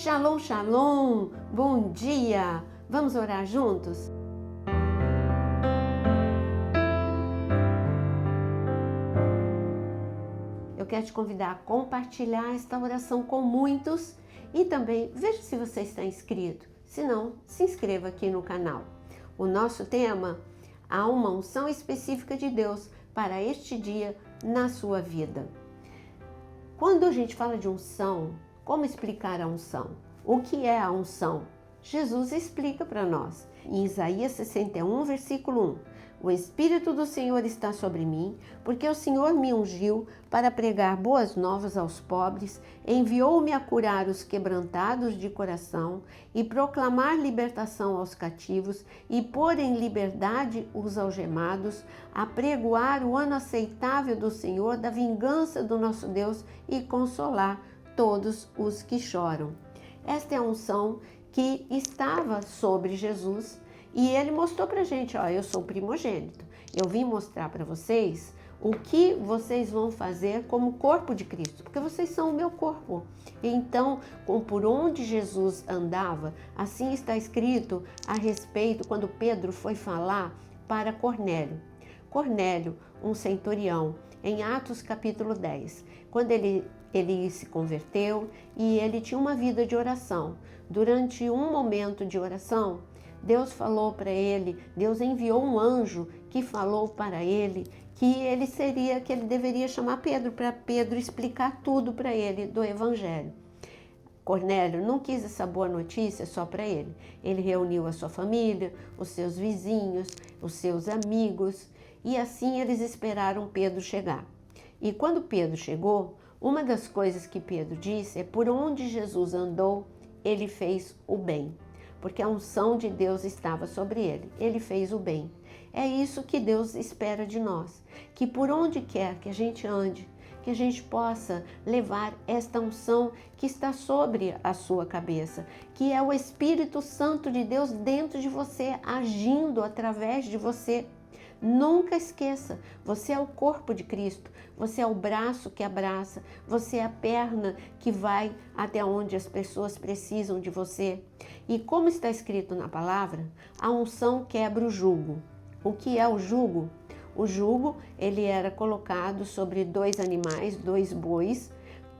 Shalom, shalom! Bom dia! Vamos orar juntos? Eu quero te convidar a compartilhar esta oração com muitos e também veja se você está inscrito. Se não, se inscreva aqui no canal. O nosso tema: há uma unção específica de Deus para este dia na sua vida. Quando a gente fala de unção, como explicar a unção? O que é a unção? Jesus explica para nós. Em Isaías 61, versículo 1. O Espírito do Senhor está sobre mim, porque o Senhor me ungiu para pregar boas novas aos pobres, enviou-me a curar os quebrantados de coração e proclamar libertação aos cativos e pôr em liberdade os algemados, a pregoar o ano aceitável do Senhor, da vingança do nosso Deus e consolar todos os que choram. Esta é a unção que estava sobre Jesus e ele mostrou pra gente, ó, eu sou primogênito. Eu vim mostrar para vocês o que vocês vão fazer como corpo de Cristo, porque vocês são o meu corpo. Então, por onde Jesus andava, assim está escrito a respeito quando Pedro foi falar para Cornélio. Cornélio, um centurião, em Atos capítulo 10, quando ele se converteu e ele tinha uma vida de oração. Durante um momento de oração, Deus falou para ele, Deus enviou um anjo que falou para ele que ele deveria chamar Pedro, para Pedro explicar tudo para ele do Evangelho. Cornélio não quis essa boa notícia só para ele. Ele reuniu a sua família, os seus vizinhos, os seus amigos, e assim eles esperaram Pedro chegar. E quando Pedro chegou, uma das coisas que Pedro disse é: por onde Jesus andou, ele fez o bem, porque a unção de Deus estava sobre ele. Ele fez o bem. É isso que Deus espera de nós, que por onde quer que a gente ande, que a gente possa levar esta unção que está sobre a sua cabeça, que é o Espírito Santo de Deus dentro de você, agindo através de você. Nunca esqueça, você é o corpo de Cristo, você é o braço que abraça, você é a perna que vai até onde as pessoas precisam de você. E como está escrito na palavra, a unção quebra o jugo. O que é o jugo? O jugo, ele era colocado sobre 2 animais, 2 bois,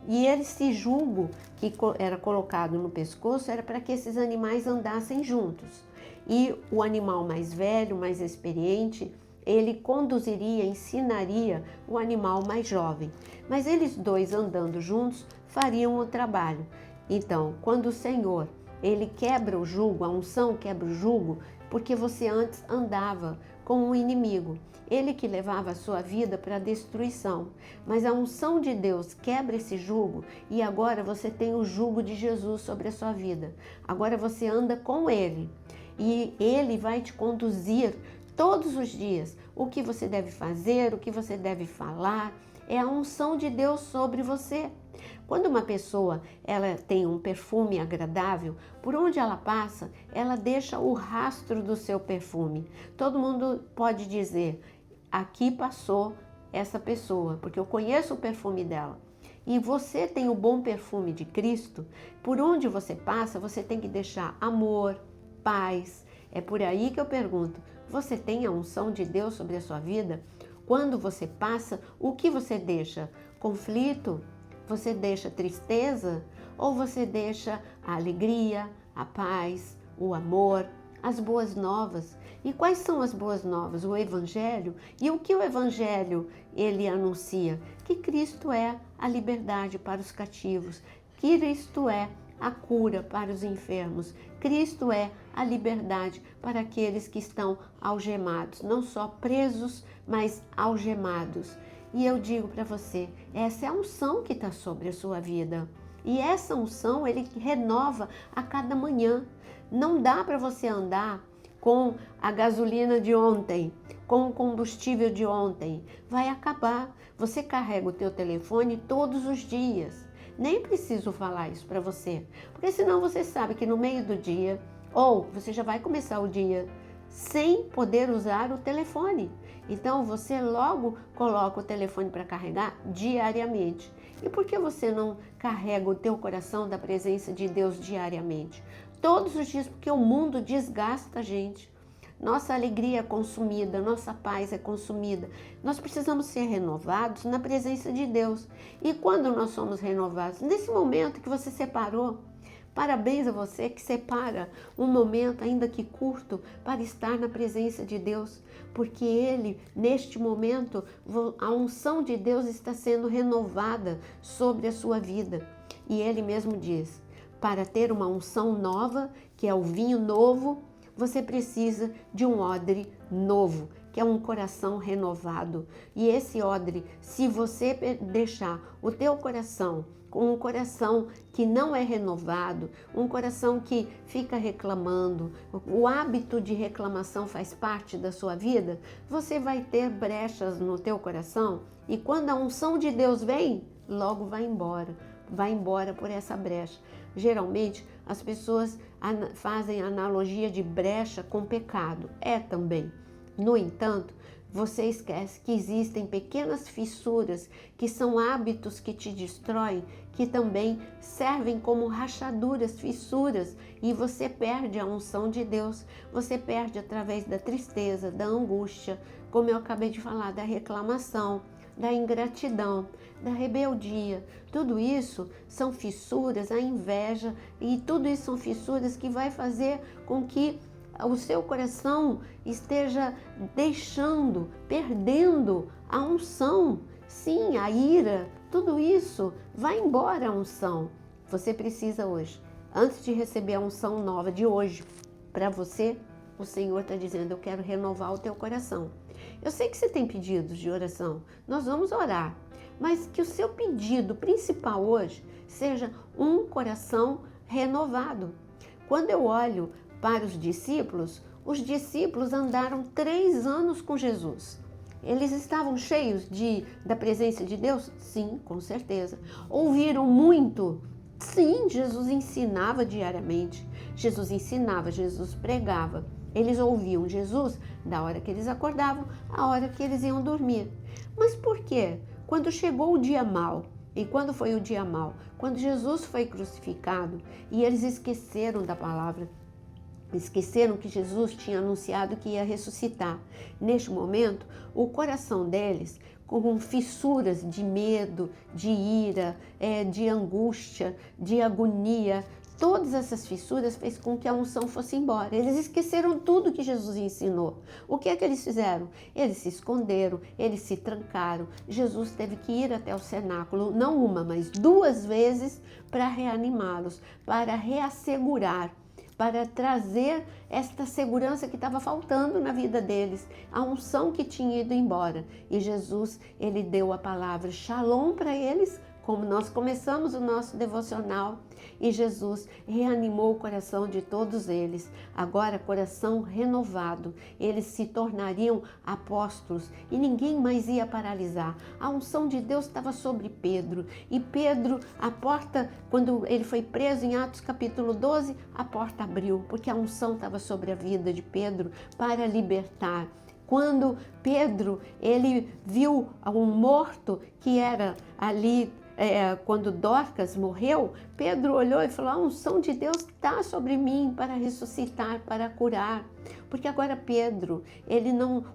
e esse jugo que era colocado no pescoço era para que esses animais andassem juntos. E o animal mais velho, mais experiente, ele conduziria, ensinaria o animal mais jovem. Mas eles dois andando juntos fariam o trabalho. Então, quando o Senhor, ele quebra o jugo, a unção quebra o jugo, porque você antes andava com um inimigo. Ele que levava a sua vida para a destruição. Mas a unção de Deus quebra esse jugo e agora você tem o jugo de Jesus sobre a sua vida. Agora você anda com ele e ele vai te conduzir todos os dias, o que você deve fazer, o que você deve falar, é a unção de Deus sobre você. Quando uma pessoa ela tem um perfume agradável, por onde ela passa, ela deixa o rastro do seu perfume. Todo mundo pode dizer: aqui passou essa pessoa, porque eu conheço o perfume dela. E você tem o bom perfume de Cristo, por onde você passa, você tem que deixar amor, paz. É por aí que eu pergunto: você tem a unção de Deus sobre a sua vida? Quando você passa, o que você deixa? Conflito? Você deixa tristeza? Ou você deixa a alegria, a paz, o amor, as boas novas? E quais são as boas novas? O Evangelho. E o que o Evangelho ele anuncia? Que Cristo é a liberdade para os cativos. Cristo é a cura para os enfermos. Cristo é a liberdade para aqueles que estão algemados, não só presos, mas algemados. E eu digo para você, essa é a unção que está sobre a sua vida. E essa unção, ele renova a cada manhã. Não dá para você andar com a gasolina de ontem, com o combustível de ontem. Vai acabar. Você carrega o teu telefone todos os dias. Nem preciso falar isso para você, porque senão você sabe que no meio do dia, ou você já vai começar o dia sem poder usar o telefone. Então você logo coloca o telefone para carregar diariamente. E por que você não carrega o teu coração da presença de Deus diariamente? Todos os dias, porque o mundo desgasta a gente. Nossa alegria é consumida, nossa paz é consumida. Nós precisamos ser renovados na presença de Deus. E quando nós somos renovados? Nesse momento que você separou. Parabéns a você que separa um momento, ainda que curto, para estar na presença de Deus. Porque Ele, neste momento, a unção de Deus está sendo renovada sobre a sua vida. E Ele mesmo diz, para ter uma unção nova, que é o vinho novo, você precisa de um odre novo, que é um coração renovado. E esse odre, se você deixar o teu coração com um coração que não é renovado, um coração que fica reclamando, o hábito de reclamação faz parte da sua vida, você vai ter brechas no teu coração e quando a unção de Deus vem, logo vai embora por essa brecha. Geralmente, as pessoas fazem analogia de brecha com pecado. É também. No entanto, você esquece que existem pequenas fissuras, que são hábitos que te destroem, que também servem como rachaduras, fissuras, e você perde a unção de Deus. Você perde através da tristeza, da angústia, como eu acabei de falar, da reclamação, da ingratidão, da rebeldia. Tudo isso são fissuras, a inveja, e tudo isso são fissuras que vai fazer com que o seu coração esteja perdendo a unção. Sim, a ira, tudo isso vai embora a unção. Você precisa hoje, antes de receber a unção nova de hoje, para você, o Senhor está dizendo, eu quero renovar o teu coração. Eu sei que você tem pedidos de oração, nós vamos orar, mas que o seu pedido principal hoje seja um coração renovado. Quando eu olho para os discípulos andaram 3 anos com Jesus. Eles estavam cheios da presença de Deus? Sim, com certeza. Ouviram muito? Sim, Jesus ensinava diariamente. Jesus ensinava, Jesus pregava. Eles ouviam Jesus da hora que eles acordavam, à hora que eles iam dormir. Mas por quê? Quando chegou o dia mau, e quando foi o dia mau? Quando Jesus foi crucificado e eles esqueceram da palavra, esqueceram que Jesus tinha anunciado que ia ressuscitar. Neste momento, o coração deles, com fissuras de medo, de ira, de angústia, de agonia, todas essas fissuras fez com que a unção fosse embora. Eles esqueceram tudo que Jesus ensinou. O que é que eles fizeram? Eles se esconderam, eles se trancaram. Jesus teve que ir até o cenáculo, não uma, mas 2 vezes, para reanimá-los, para reassegurar, para trazer esta segurança que estava faltando na vida deles, a unção que tinha ido embora. E Jesus, ele deu a palavra Shalom para eles, como nós começamos o nosso devocional, e Jesus reanimou o coração de todos eles. Agora, coração renovado, eles se tornariam apóstolos e ninguém mais ia paralisar. A unção de Deus estava sobre Pedro, e Pedro, a porta, quando ele foi preso em Atos capítulo 12, a porta abriu, porque a unção estava sobre a vida de Pedro para libertar. Quando Pedro, ele viu um morto que era ali, quando Dorcas morreu, Pedro olhou e falou, a unção de Deus está sobre mim para ressuscitar, para curar. Porque agora Pedro,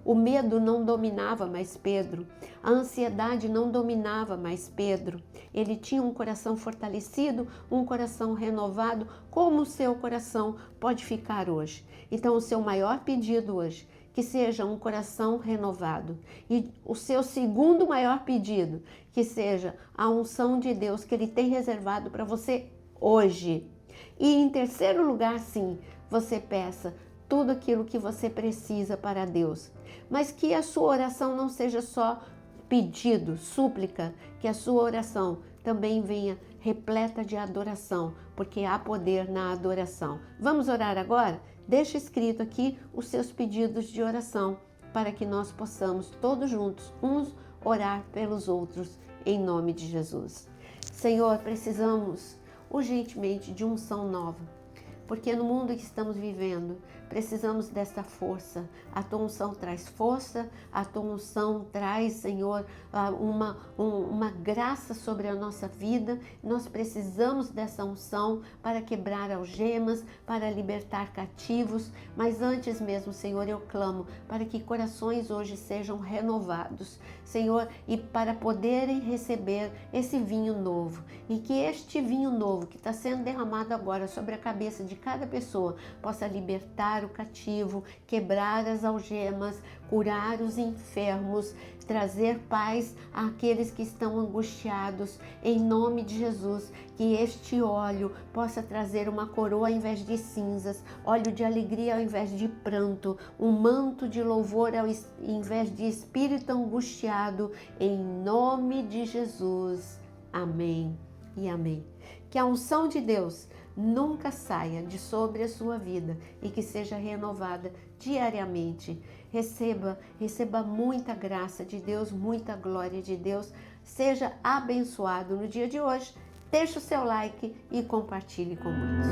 o medo não dominava mais Pedro, a ansiedade não dominava mais Pedro. Ele tinha um coração fortalecido, um coração renovado, como o seu coração pode ficar hoje. Então, o seu maior pedido hoje, que seja um coração renovado. E o seu segundo maior pedido, que seja a unção de Deus que Ele tem reservado para você hoje. E em terceiro lugar, sim, você peça tudo aquilo que você precisa para Deus. Mas que a sua oração não seja só pedido, súplica, que a sua oração também venha repleta de adoração, porque há poder na adoração. Vamos orar agora? Deixa escrito aqui os seus pedidos de oração, para que nós possamos todos juntos, uns orar pelos outros, em nome de Jesus. Senhor, precisamos urgentemente de unção nova, porque no mundo que estamos vivendo, precisamos desta força. A tua unção traz força, a tua unção traz, Senhor, uma graça sobre a nossa vida. Nós precisamos dessa unção para quebrar algemas, para libertar cativos, mas antes mesmo, Senhor, eu clamo para que corações hoje sejam renovados, Senhor, e para poderem receber esse vinho novo, e que este vinho novo que está sendo derramado agora sobre a cabeça de cada pessoa possa libertar o cativo, quebrar as algemas, curar os enfermos, trazer paz àqueles que estão angustiados, em nome de Jesus. Que este óleo possa trazer uma coroa ao invés de cinzas, óleo de alegria ao invés de pranto, um manto de louvor ao invés de espírito angustiado, em nome de Jesus. Amém e amém. Que a unção de Deus nunca saia de sobre a sua vida e que seja renovada diariamente. Receba muita graça de Deus, muita glória de Deus. Seja abençoado no dia de hoje. Deixe o seu like e compartilhe com muitos.